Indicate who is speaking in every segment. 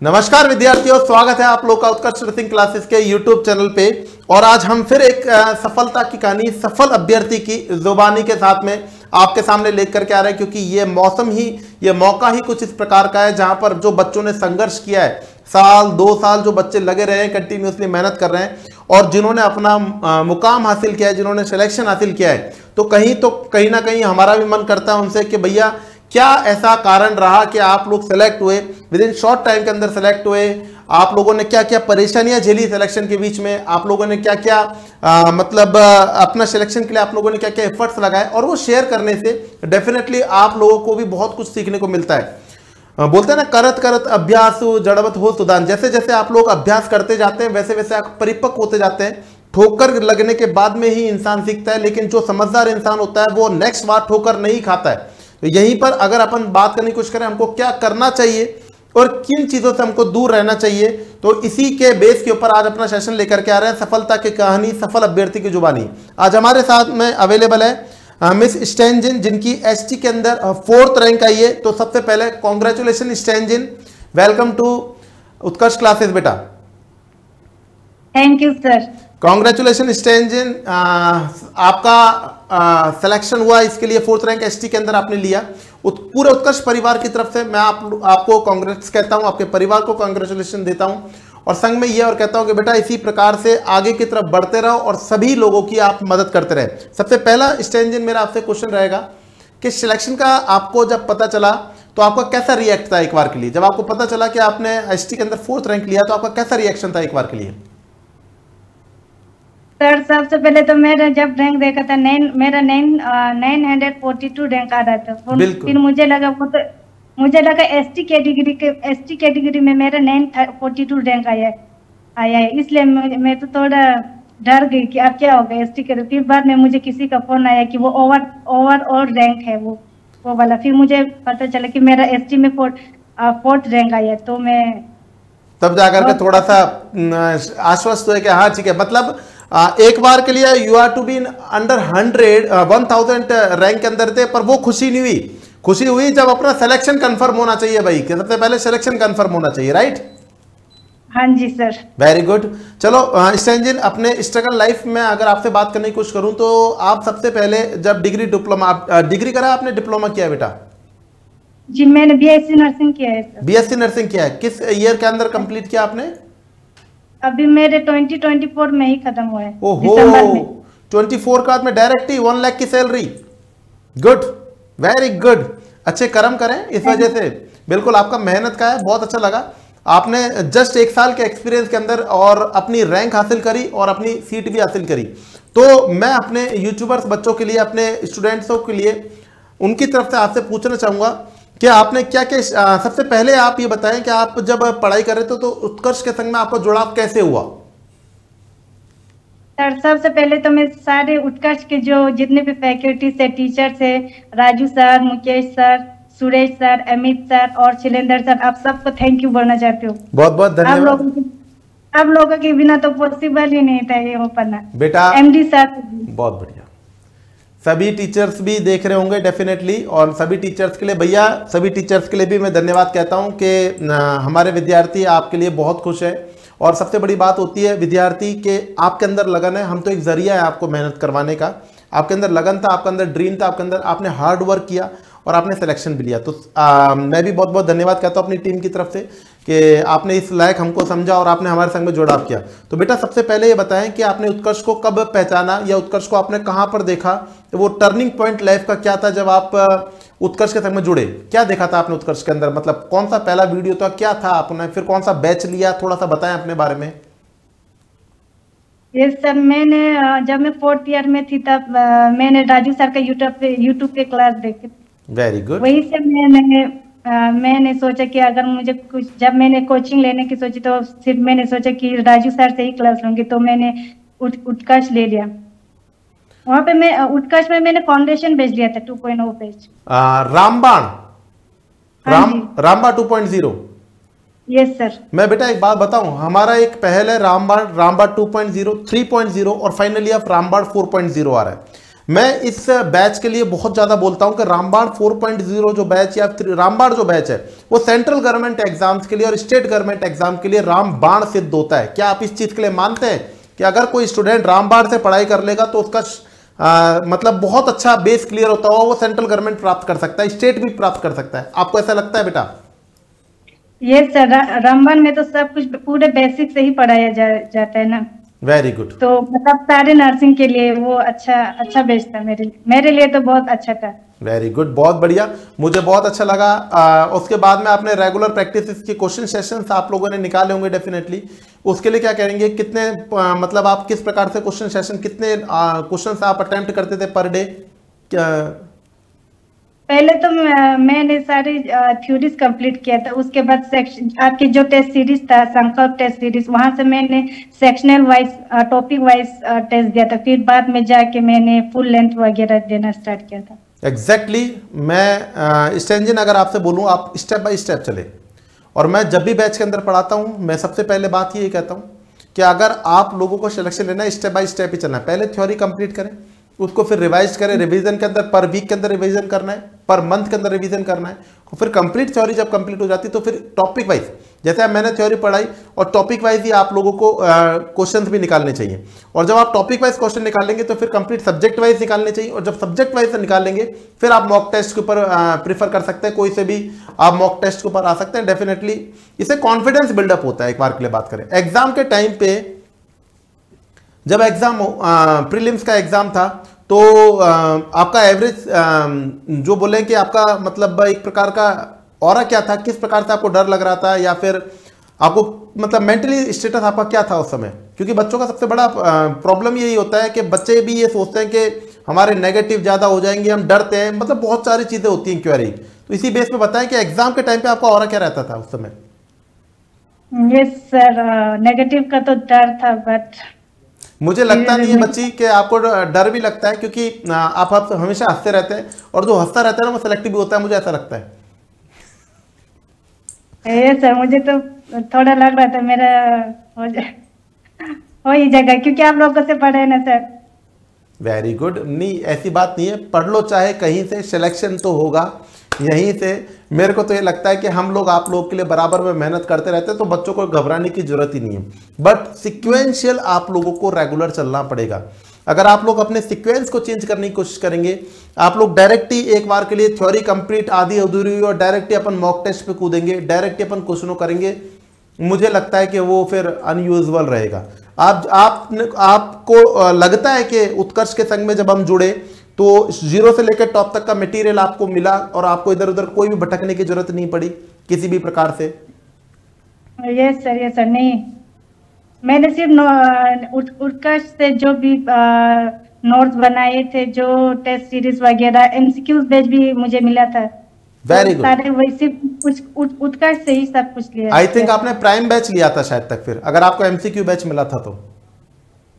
Speaker 1: नमस्कार विद्यार्थियों, स्वागत है आप लोग का उत्कर्ष नर्सिंग क्लासेस के यूट्यूब चैनल पे। और आज हम फिर एक सफलता की कहानी, सफल अभ्यर्थी की जुबानी के साथ में आपके सामने लेकर के आ रहे हैं, क्योंकि ये मौसम ही, ये मौका ही कुछ इस प्रकार का है जहां पर जो बच्चों ने संघर्ष किया है, साल 2 साल जो बच्चे लगे रहे हैं, कंटिन्यूसली मेहनत कर रहे हैं और जिन्होंने अपना मुकाम हासिल किया है, जिन्होंने सिलेक्शन हासिल किया है, तो कहीं ना कहीं हमारा भी मन करता है उनसे कि भैया क्या ऐसा कारण रहा कि आप लोग सेलेक्ट हुए, विद इन शॉर्ट टाइम के अंदर सेलेक्ट हुए, आप लोगों ने क्या क्या परेशानियां झेली सिलेक्शन के बीच में, आप लोगों ने क्या क्या अपना सिलेक्शन के लिए आप लोगों ने क्या क्या एफर्ट्स लगाए, और वो शेयर करने से डेफिनेटली आप लोगों को भी बहुत कुछ सीखने को मिलता है। बोलते हैं ना, करत करत अभ्यास जड़वत हो सुदान। जैसे जैसे आप लोग अभ्यास करते जाते हैं वैसे वैसे आप परिपक्व होते जाते हैं। ठोकर लगने के बाद में ही इंसान सीखता है, लेकिन जो समझदार इंसान होता है वो नेक्स्ट बार ठोकर नहीं खाता है। तो यहीं पर अगर अपन बात करने की कोशिश करें हमको क्या करना चाहिए और किन चीजों से हमको दूर रहना चाहिए, तो इसी के बेस के ऊपर आज अपना सेशन लेकर के आ रहे हैं, सफलता की कहानी, सफल अभ्यर्थी की जुबानी। आज हमारे साथ में अवेलेबल है मिस स्टैंजिन, जिनकी एसटी के अंदर 4th रैंक आई है। तो सबसे पहले congratulation Stanzin, welcome to Utkarsh classes बेटा।
Speaker 2: Thank you sir.
Speaker 1: Congratulation Stanzin, आपका सिलेक्शन हुआ, इसके लिए 4th रैंक एसटी के अंदर आपने लिया। पूरे उत्कर्ष परिवार की तरफ से मैं आपको कांग्रेस कहता हूं, आपके परिवार को कांग्रेचुलेशन देता हूं, और संग में ये और कहता हूं कि बेटा इसी प्रकार से आगे की तरफ बढ़ते रहो और सभी लोगों की आप मदद करते रहे। सबसे पहला स्टैंजिन मेरा आपसे क्वेश्चन रहेगा कि सिलेक्शन का आपको जब पता चला तो आपका कैसा रिएक्ट था एक बार के लिए? जब आपको पता चला कि आपने एसटी के अंदर 4th रैंक लिया तो आपका कैसा रिएक्शन था एक बार के लिए?
Speaker 2: सर सबसे पहले तो मेरा जब रैंक देखा था मेरा 942 रैंक आ रहा था। फिर मुझे लगा एसटी कैटेगरी में मेरा 942 रैंक आया है, इसलिए मैं तो थोड़ा डर गई कि अब क्या होगा एसटी के। फिर बाद में मुझे किसी का फोन आया कि वो ओवरऑल रैंक है वो वाला। फिर मुझे पता चला कि मेरा एसटी में 4th रैंक आया, तो मैं
Speaker 1: तब जाकर के थोड़ा सा आश्वस्त हुए कि हाँ ठीक है, मतलब एक बार के लिए you are to be under 1000 rank के अंदर थे, पर वो खुशी नहीं हुई। खुशी हुई जब अपना सिलेक्शन कंफर्म होना चाहिए भाई, कि सबसे पहले सिलेक्शन कंफर्म होना चाहिए, राइट?
Speaker 2: हाँ जी सर।
Speaker 1: Very good. चलो स्टैंजिन, अपने स्ट्रगल लाइफ में अगर आपसे बात करने की कोशिश करूं तो आप सबसे पहले जब डिग्री करा, आपने डिप्लोमा किया बेटा?
Speaker 2: जी मैंने बीएससी नर्सिंग किया है सर।
Speaker 1: बीएससी नर्सिंग किया है, किस ईयर के अंदर कंप्लीट किया आपने?
Speaker 2: अभी मेरे 2024 में ही खत्म हुआ है।
Speaker 1: ओहो, 24 का में डायरेक्ट ही 1 लाख की सैलरी। Good, very good. अच्छे कर्म करें इस वजह से, बिल्कुल आपका मेहनत का है, बहुत अच्छा लगा। आपने जस्ट 1 साल के एक्सपीरियंस के अंदर और अपनी रैंक हासिल करी और अपनी सीट भी हासिल करी। तो मैं अपने यूट्यूबर्स बच्चों के लिए, अपने स्टूडेंट्सों के लिए, उनकी तरफ से आपसे पूछना चाहूंगा कि आपने क्या क्या, सबसे पहले आप ये बताएं कि आप जब पढ़ाई कर रहे थे तो उत्कर्ष के संग में आपका जुड़ाव कैसे हुआ?
Speaker 2: सर सबसे पहले तो मैं सारे उत्कर्ष के जो जितने भी फैकल्टी से, टीचर से, Raju sir, Mukesh sir, Suresh sir, Amit sir और शैलेंद्र सर, आप सबको थैंक यू बोलना चाहती हूँ।
Speaker 1: बहुत बहुत धन्यवाद।
Speaker 2: आप लोगों के बिना तो पॉसिबल ही नहीं था ये हो पाना
Speaker 1: बेटा।
Speaker 2: एमडी सर
Speaker 1: बहुत बढ़िया। सभी टीचर्स भी देख रहे होंगे डेफिनेटली, और सभी टीचर्स के लिए भैया, सभी टीचर्स के लिए भी मैं धन्यवाद कहता हूं कि हमारे विद्यार्थी आपके लिए बहुत खुश है। और सबसे बड़ी बात होती है विद्यार्थी के आपके अंदर लगन है, हम तो एक जरिया है आपको मेहनत करवाने का। आपके अंदर लगन था, आपके अंदर ड्रीम था, आपके अंदर आपने हार्ड वर्क किया और आपने सिलेक्शन भी लिया। तो मैं भी बहुत बहुत धन्यवाद कहता हूँ अपनी टीम की तरफ से कि आपने इस लायक हमको समझा और आपने हमारे संग में जुड़ाव किया। तो बेटा सबसे पहले ये बताएं कि आपने उत्कर्ष को कब पहचाना, या उत्कर्ष को आपने कहाँ पर देखा? तो वो टर्निंग पॉइंट लाइफ का क्या था जब आप उत्कर्ष के संग में जुड़े? क्या देखा था आपने उत्कर्ष के अंदर? मतलब कौन सा पहला वीडियो था, क्या था आपने, फिर कौन सा बैच लिया, थोड़ा सा बताएं अपने बारे में।
Speaker 2: यस सर, मैंने जब मैं 4th ईयर में थी तब मैंने राजू सर का यूट्यूब पे क्लास देखी।
Speaker 1: Very good.
Speaker 2: वही से मैंने सोचा कि अगर मुझे कुछ, जब मैंने कोचिंग लेने की सोची तो सिर्फ मैंने सोचा कि राजू सर से ही क्लास लूंगी, तो मैंने उत्कर्ष ले लिया। वहाँ पे मैं उत्कर्ष में मैंने फाउंडेशन भेज लिया था 2.0 पेज।
Speaker 1: रामबाण, रामबा 2.0।
Speaker 2: Yes sir.
Speaker 1: मैं बेटा एक बात बताऊं, हमारा एक पहल है रामबाण 2.0, 3.0 और फाइनली अब रामबाण 4.0 आ रहा है। मैं इस बैच के लिए बहुत ज़्यादा बोलता हूं कि रामबाण 4.0 जो बैच या रामबाण जो बैच है वो सेंट्रल गवर्नमेंट एग्जाम्स के लिए और स्टेट गवर्नमेंट एग्जाम के लिए रामबाण सिद्ध होता है। क्या आप इस चीज़ के लिए मानते हैं कि अगर कोई स्टूडेंट रामबाण से पढ़ाई कर लेगा तो उसका मतलब बहुत अच्छा बेस क्लियर होता हुआ वो सेंट्रल गवर्नमेंट प्राप्त कर सकता है, स्टेट भी प्राप्त कर सकता है? आपको ऐसा लगता है बेटा?
Speaker 2: ये सर, रामबाण में तो सब कुछ पूरे बेसिक से ही पढ़ाया जाता है ना।
Speaker 1: Very good.
Speaker 2: तो मतलब सारे नर्सिंग के लिए वो अच्छा बेस था, मेरे लिए तो बहुत अच्छा था।
Speaker 1: वेरी गुड, बहुत बढ़िया, मुझे बहुत अच्छा लगा। उसके बाद में आपने रेगुलर प्रैक्टिस के क्वेश्चन सेशंस आप लोगों ने निकाले होंगे डेफिनेटली, उसके लिए क्या करेंगे? कितने मतलब आप किस प्रकार से क्वेश्चन सेशन, कितने क्वेश्चन आप अटेम्प्ट करते थे पर डे?
Speaker 2: पहले तो मैंने सारी थ्योरीज कंप्लीट किया था, उसके बाद सेक्शन आपकी जो टेस्ट सीरीज था संकल्प टेस्ट सीरीज, वहां से मैंने sectional wise topic wise test दिया था, फिर बाद में जाके मैंने फुल लेंथ वगैरह देना स्टार्ट किया था।
Speaker 1: एग्जैक्टली मैं स्टेंजन अगर आपसे बोलूं आप स्टेप बाय स्टेप चले, और मैं जब भी बैच के अंदर पढ़ाता हूं मैं सबसे पहले बात ये कहता हूं कि अगर आप लोगों को सिलेक्शन लेना है स्टेप बाय स्टेप ही चलना है। पहले थ्योरी कंप्लीट करें, उसको फिर रिवाइज करें, रिवीजन के अंदर पर वीक के अंदर रिवीजन करना है, पर मंथ के अंदर रिवीजन करना है, और फिर कंप्लीट थ्योरी जब कंप्लीट हो जाती है तो फिर टॉपिक वाइज, जैसे मैंने थ्योरी पढ़ाई और टॉपिक वाइज ही आप लोगों को क्वेश्चंस भी निकालने चाहिए, और जब आप टॉपिक वाइज क्वेश्चन निकालेंगे तो फिर कंप्लीट सब्जेक्ट वाइज निकालने चाहिए, और जब सब्जेक्ट वाइज निकालेंगे फिर आप मॉक टेस्ट के ऊपर प्रीफर कर सकते हैं, कोई से भी आप मॉक टेस्ट के ऊपर आ सकते हैं। डेफिनेटली इससे कॉन्फिडेंस बिल्डअप होता है। एक बार के लिए बात करें एग्जाम के टाइम पे, जब एग्जाम प्रीलिम्स का एग्जाम था तो आपका एवरेज जो बोले कि आपका मतलब एक प्रकार का ऑरा क्या था, किस प्रकार से आपको डर लग रहा था, या फिर आपको मतलब मेंटली स्टेटस आपका क्या था उस समय? क्योंकि बच्चों का सबसे बड़ा प्रॉब्लम यही होता है कि बच्चे भी ये सोचते हैं कि हमारे नेगेटिव ज़्यादा हो जाएंगे, हम डरते हैं, मतलब बहुत सारी चीज़ें होती हैं क्वेरी। तो इसी बेस पे बताएं कि एग्जाम के टाइम पे आपका ऑरा क्या रहता था उस समय?
Speaker 2: यस सर, नेगेटिव का तो डर था, बट
Speaker 1: मुझे लगता नहीं है बच्ची कि आपको डर भी लगता है, क्योंकि आप हमेशा हंसते रहते हैं, और जो हंसता रहता है ना वो सिलेक्टिव भी होता है, मुझे ऐसा लगता है।
Speaker 2: ये सर मुझे तो थोड़ा लग रहा था मेरा हो ही जाएगा, क्योंकि आप लोगों से पढ़े ना सर।
Speaker 1: वेरी गुड, नहीं ऐसी बात नहीं है, पढ़ लो चाहे कहीं से, सिलेक्शन तो होगा यहीं से। मेरे को तो ये लगता है कि हम लोग आप लोग के लिए बराबर में मेहनत करते रहते हैं, तो बच्चों को घबराने की जरूरत ही नहीं है, बट सिक्वेंशियल आप लोगों को रेगुलर चलना पड़ेगा। अगर आप लोग अपने सीक्वेंस को चेंज करने की कोशिश करेंगे, आप लोग डायरेक्ट ही एक बार के लिए थ्योरी कंप्लीट आधी अधूरी हुई और डायरेक्ट ही अपन मॉक टेस्ट पे कूदेंगे, डायरेक्ट ही अपन क्वेश्चनों करेंगे, मुझे लगता है कि वो फिर अनयूजुअल रहेगा। आपको लगता है कि उत्कर्ष के संग में जब हम जुड़े तो 0 से लेकर टॉप तक का मटेरियल आपको मिला और आपको इधर उधर कोई भी भटकने की जरूरत नहीं पड़ी किसी भी प्रकार से?
Speaker 2: यस सर, नहीं, मैंने सिर्फ उत्कर्ष से जो भी नोट्स बनाए थे, जो टेस्ट सीरीज वगैरह, एमसीक्यूज बैच भी मुझे मिला था।
Speaker 1: वेरी गुड,
Speaker 2: सारे वैसे कुछ उत्कर्ष से ही सब कुछ लिया।
Speaker 1: आई थिंक आपने प्राइम बैच लिया था शायद तक, फिर अगर आपको एमसीक्यू बैच मिला था तो?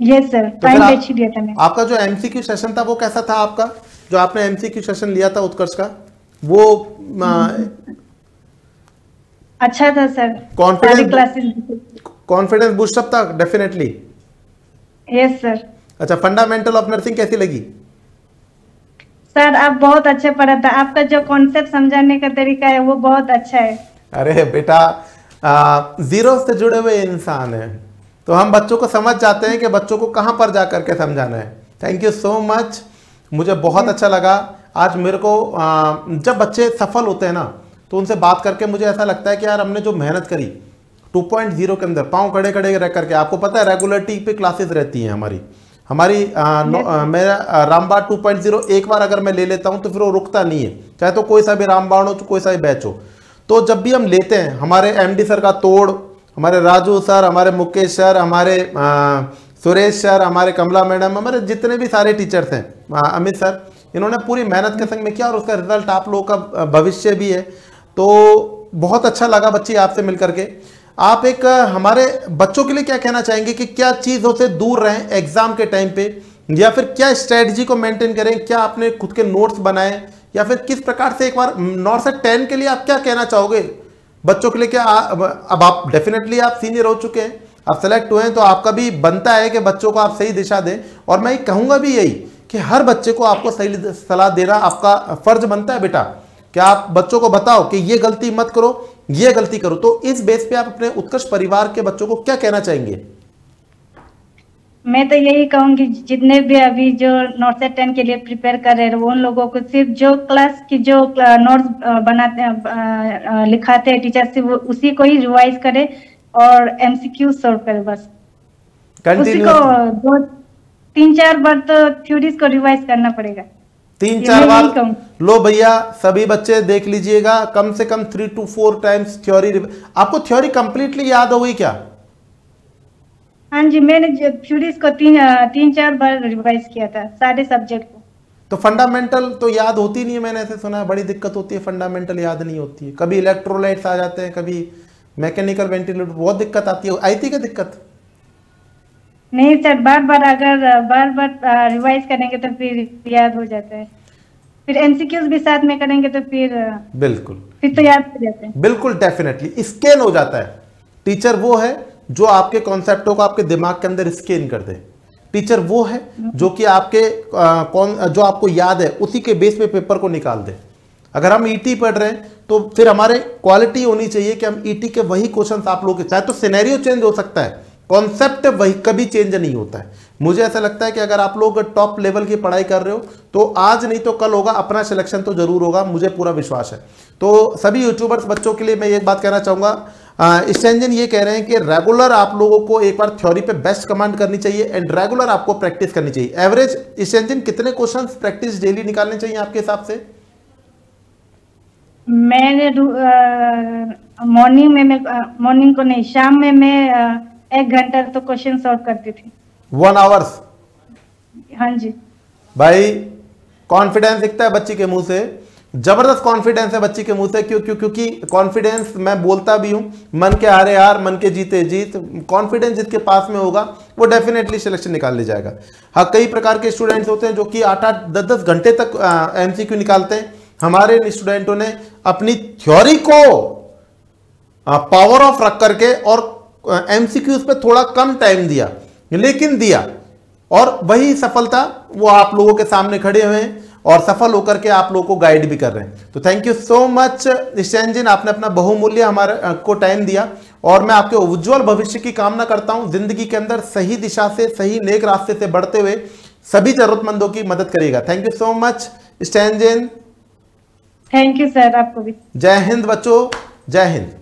Speaker 2: यस सर, प्राइम बैच ही लिया था मैं।
Speaker 1: आपका जो एमसीक्यू सेशन था वो कैसा था आपका, जो आपने एमसीक्यू सेशन लिया था उत्कर्ष का, वो
Speaker 2: अच्छा था सर।
Speaker 1: कॉन्फिडेंस बूस्टअप था डेफिनेटली?
Speaker 2: Yes sir.
Speaker 1: अच्छा, फंडामेंटल ऑफ नर्सिंग कैसी लगी
Speaker 2: सर? आप बहुत अच्छे पढ़ा था, आपका जो कॉन्सेप्ट समझाने का तरीका है वो बहुत अच्छा है।
Speaker 1: अरे बेटा, 0 से जुड़े हुए इंसान है तो हम बच्चों को समझ जाते हैं कि बच्चों को कहां पर जा करके समझाना है। थैंक यू सो मच, मुझे बहुत अच्छा लगा आज। मेरे को जब बच्चे सफल होते हैं ना तो उनसे बात करके मुझे ऐसा लगता है कि यार हमने जो मेहनत करी 2.0 के अंदर पाँव खड़े खड़े रह करके, आपको पता है रेगुलरिटी पे क्लासेस रहती हैं हमारी मेरा रामबाण 2.0 एक बार अगर मैं ले लेता हूं तो फिर वो रुकता नहीं है, चाहे तो कोई सा भी रामबाण हो, कोई सा भी बैच हो। तो जब भी हम लेते हैं, हमारे एमडी सर का तोड़, हमारे राजू सर, हमारे मुकेश सर, हमारे सुरेश सर, हमारे कमला मैडम, हमारे जितने भी सारे टीचर्स हैं, अमित सर, इन्होंने पूरी मेहनत के संग में किया और उसका रिजल्ट आप लोगों का भविष्य भी है। तो बहुत अच्छा लगा बच्ची आपसे मिलकर के। आप एक हमारे बच्चों के लिए क्या कहना चाहेंगे कि क्या चीज़ों से दूर रहें एग्जाम के टाइम पे, या फिर क्या स्ट्रेटजी को मेंटेन करें? क्या आपने खुद के नोट्स बनाए, या फिर किस प्रकार से एक बार 9 से 10 के लिए आप क्या कहना चाहोगे बच्चों के लिए? क्या अब आप डेफिनेटली आप सीनियर हो चुके हैं, आप सेलेक्ट हुए हैं, तो आपका भी बनता है कि बच्चों को आप सही दिशा दें। और मैं कहूँगा भी यही कि हर बच्चे को आपको सही सलाह देना आपका फर्ज बनता है बेटा, कि आप बच्चों को बताओ कि ये गलती मत करो, ये गलती करो। तो इस बेस पे आप अपने उत्कर्ष परिवार के बच्चों को क्या कहना चाहेंगे?
Speaker 2: मैं तो यही कहूंगी, जितने भी अभी जो नोट से 10 के लिए प्रिपेयर कर रहे हैं, वो उन लोगों को सिर्फ जो क्लास की जो नोट्स बनाते हैं, लिखाते हैं टीचर से, वो उसी को ही रिवाइज करे और एमसीक्यू सॉल्व करे बस। उसी को 3-4 बार तो थ्योरीज को रिवाइज करना पड़ेगा,
Speaker 1: 3-4 बार। लो भैया सभी बच्चे देख लीजिएगा, कम से कम 3 to 4 टाइम्स थ्योरी। आपको थ्योरी कंप्लीटली याद हो गई क्या?
Speaker 2: हाँ जी, मैंने थ्योरीज को 3-4 बार रिवाइज किया था सारे सब्जेक्ट को।
Speaker 1: तो फंडामेंटल तो याद होती नहीं है, मैंने ऐसे सुना है, बड़ी दिक्कत होती है, फंडामेंटल याद नहीं होती है। कभी इलेक्ट्रोलाइट्स आ जाते हैं, कभी मैकेनिकल वेंटिलेटर, बहुत दिक्कत आती है। आई थी क्या दिक्कत?
Speaker 2: नहीं सर, अगर बार बार रिवाइज करेंगे तो फिर याद हो जाता है। फिर एमसीक्यूज भी साथ में करेंगे तो फिर
Speaker 1: बिल्कुल
Speaker 2: फिर तो याद हो जाते हैं। बिल्कुल
Speaker 1: डेफिनेटली स्कैन हो जाता है। टीचर वो है जो आपके कॉन्सेप्टों को आपके दिमाग के अंदर स्कैन कर दे। टीचर वो है जो कि आपके जो आपको याद है उसी के बेस पे पेपर को निकाल दे। अगर हम ईटी पढ़ रहे हैं तो फिर हमारे क्वालिटी होनी चाहिए कि हम ईटी के वही क्वेश्चंस आप लोगों के, चाहे तो सिनेरियो चेंज हो सकता है, कॉन्सेप्ट वही कभी चेंज नहीं होता है। मुझे ऐसा लगता है कि अगर आप लोग टॉप लेवल की पढ़ाई कर रहे हो तो आज नहीं तो कल होगा, अपना सिलेक्शन तो जरूर होगा, मुझे पूरा विश्वास है। तो सभी यूट्यूबर्स बच्चों के लिए मैं एक बात कहना चाहूँगा, स्टैंजन ये कह रहे हैं कि रेगुलर आप लोगों को एक बार थ्योरी पे बेस्ट कमांड करनी चाहिए एंड रेगुलर आपको प्रैक्टिस करनी चाहिए। एवरेज स्टैंजन कितने क्वेश्चंस प्रैक्टिस डेली निकालने चाहिए आपके हिसाब से?
Speaker 2: मैंने मॉर्निंग को नहीं, शाम में मैं 1 घंटा तो क्वेश्चन सॉल्व करती थी।
Speaker 1: 1 आवर्स?
Speaker 2: हाँ जी
Speaker 1: भाई, कॉन्फिडेंस दिखता है बच्ची के मुंह से, जबरदस्त कॉन्फिडेंस है बच्ची के मुंह से। क्योंकि कॉन्फिडेंस मैं बोलता भी हूं, मन के हारे हार, मन के जीते जीत। कॉन्फिडेंस जिसके पास में होगा वो डेफिनेटली सिलेक्शन निकाल ले जाएगा। हाँ, कई प्रकार के स्टूडेंट्स होते हैं जो कि 8-8, 10-10 घंटे तक एमसीक्यू निकालते हैं। हमारे स्टूडेंटों ने अपनी थ्योरी को पावर ऑफ रख करके और एमसीक्यूज पे थोड़ा कम टाइम दिया, लेकिन दिया, और वही सफलता वो आप लोगों के सामने खड़े हुए हैं और सफल होकर के आप लोगों को गाइड भी कर रहे हैं। तो थैंक यू सो मच स्टैंजन, आपने अपना बहुमूल्य हमारे को टाइम दिया और मैं आपके उज्जवल भविष्य की कामना करता हूं। जिंदगी के अंदर सही दिशा से, सही नेक रास्ते से बढ़ते हुए सभी जरूरतमंदों की मदद करिएगा। Thank you so much Stanzin.
Speaker 2: Thank you sir, आपको भी।
Speaker 1: जय हिंद बच्चों, जय हिंद।